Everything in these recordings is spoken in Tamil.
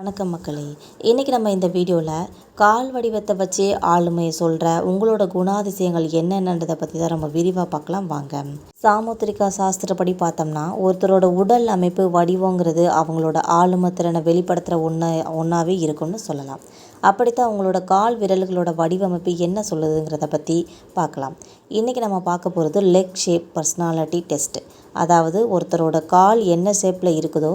வணக்கம் மக்களே. இன்றைக்கி நம்ம இந்த வீடியோவில் கால் வடிவத்தை வச்சு ஆளுமையை சொல்கிற உங்களோட குணாதிசயங்கள் என்னென்னன்றதை பற்றி தான் நம்ம விரிவாக பார்க்கலாம் வாங்க. சாமுத்திரிகா சாஸ்திரப்படி பார்த்தோம்னா ஒருத்தரோட உடல் அமைப்பு வடிவங்கிறது அவங்களோட ஆளுமை திறனை வெளிப்படுத்துகிற ஒன்றாவே இருக்கும்னு சொல்லலாம். அப்படித்தான் அவங்களோட கால் விரல்களோட வடிவமைப்பு என்ன சொல்லுதுங்கிறத பற்றி பார்க்கலாம். இன்றைக்கி நம்ம பார்க்க போகிறது லெக் ஷேப் பர்சனாலிட்டி டெஸ்ட். அதாவது ஒருத்தரோட கால் என்ன ஷேப்பில் இருக்குதோ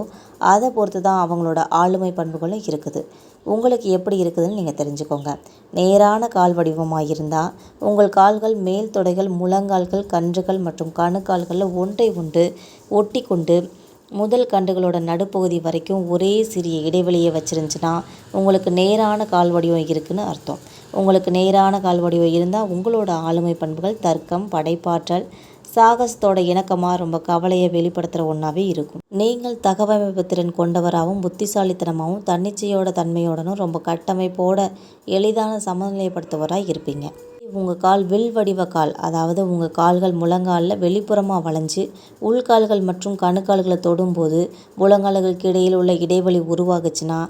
அதை பொறுத்து தான் அவங்களோட ஆளுமை பண்புகளும் இருக்குது. உங்களுக்கு எப்படி இருக்குதுன்னு நீங்கள் தெரிஞ்சுக்கோங்க. நேரான கால் வடிவமாக இருந்தால் உங்கள் கால்கள் மேல் தொடைகள், முழங்கால்கள், கன்றுகள் மற்றும் கணுக்கால்களில் ஒன்றை ஒன்று ஒட்டி கொண்டு முதல் கண்டுகளோட நடுப்பகுதி வரைக்கும் ஒரே சிறிய இடைவெளியை வச்சுருந்துச்சுன்னா உங்களுக்கு நேரான கால் வடிவம் இருக்குதுன்னு அர்த்தம். உங்களுக்கு நேரான கால் வடிவம் இருந்தால் உங்களோட ஆளுமை பண்புகள் தர்க்கம், படைப்பாற்றல், சாகசத்தோட இணக்கமாக ரொம்ப கவலையை வெளிப்படுத்துகிற ஒன்றாவே இருக்கும். நீங்கள் தகவமைப்பு திறன் கொண்டவராகவும் புத்திசாலித்தனமாகவும் தன்னிச்சையோட தன்மையோடனும் ரொம்ப கட்டமைப்போட எளிதான சமநிலைப்படுத்துவராக இருப்பீங்க. உங்கள் கால் வில் வடிவ கால், அதாவது உங்கள் கால்கள் முழங்காலில் வெளிப்புறமாக வளைஞ்சு உள்கால்கள் மற்றும் கணுக்கால்களை தொடும்போது முழங்கால்களுக்கு இடையில் உள்ள இடைவெளி உருவாகுச்சுன்னா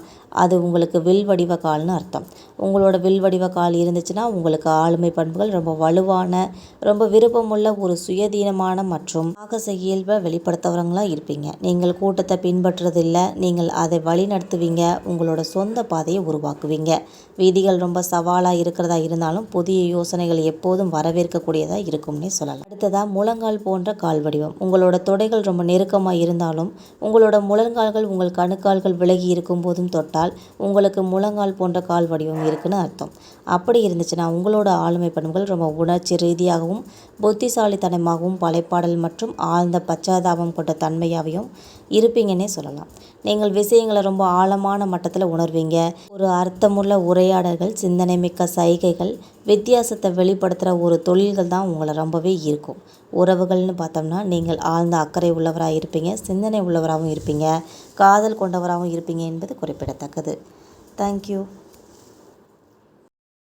அது உங்களுக்கு வில் வடிவ கால்னு அர்த்தம். உங்களோட வில் வடிவ கால் இருந்துச்சுன்னா உங்களுக்கு ஆளுமை பண்புகள் ரொம்ப வலுவான, ரொம்ப விருப்பமுள்ள, ஒரு சுயதீனமான மற்றும் சாகச இயல்பை வெளிப்படுத்தவங்களாக இருப்பீங்க. நீங்கள் கூட்டத்தை பின்பற்றுறதில்லை, நீங்கள் அதை வழி நடத்துவீங்க, உங்களோட சொந்த பாதையை உருவாக்குவீங்க. வீதிகள் ரொம்ப சவாலாக இருக்கிறதா இருந்தாலும் புதிய யோசனைகள் எப்போதும் வரவேற்கக்கூடியதாக இருக்கும்னே சொல்லலாம். அடுத்ததாக முழங்கால் போன்ற கால் வடிவம். உங்களோட தொடைகள் ரொம்ப நெருக்கமாக இருந்தாலும் உங்களோட முழங்கால்கள் உங்கள் கணுக்கால்கள் விலகி இருக்கும் போதும் தொட்டால் உங்களுக்கு முழங்கால் போன்ற கால் வடிவம் இருக்குன்னு அர்த்தம். அப்படி இருந்துச்சுன்னா உங்களோட ஆளுமை பண்புகள் ரொம்ப உணர்ச்சி ரீதியாகவும் புத்திசாலித்தனமாகவும் படைப்பாடல் மற்றும் ஆழ்ந்த பச்சாதாபம் கொண்ட தன்மையாகவும் இருப்பீங்கன்னே சொல்லலாம். நீங்கள் விஷயங்களை ரொம்ப ஆழமான மட்டத்தில் உணர்வீங்க. ஒரு அர்த்தமுள்ள உரையாடல்கள், சிந்தனை மிக்க சைகைகள், வித்தியாசத்தை வெளிப்படுத்துகிற ஒரு தொழில்கள் தான் உங்களை ரொம்பவே இருக்கும். உறவுகள்னு பார்த்தோம்னா நீங்கள் ஆழ்ந்த அக்கறை உள்ளவராக இருப்பீங்க, சிந்தனை உள்ளவராகவும் இருப்பீங்க, காதல் கொண்டவராகவும் இருப்பீங்க என்பது குறிப்பிடத்தக்கது. தேங்க்யூ.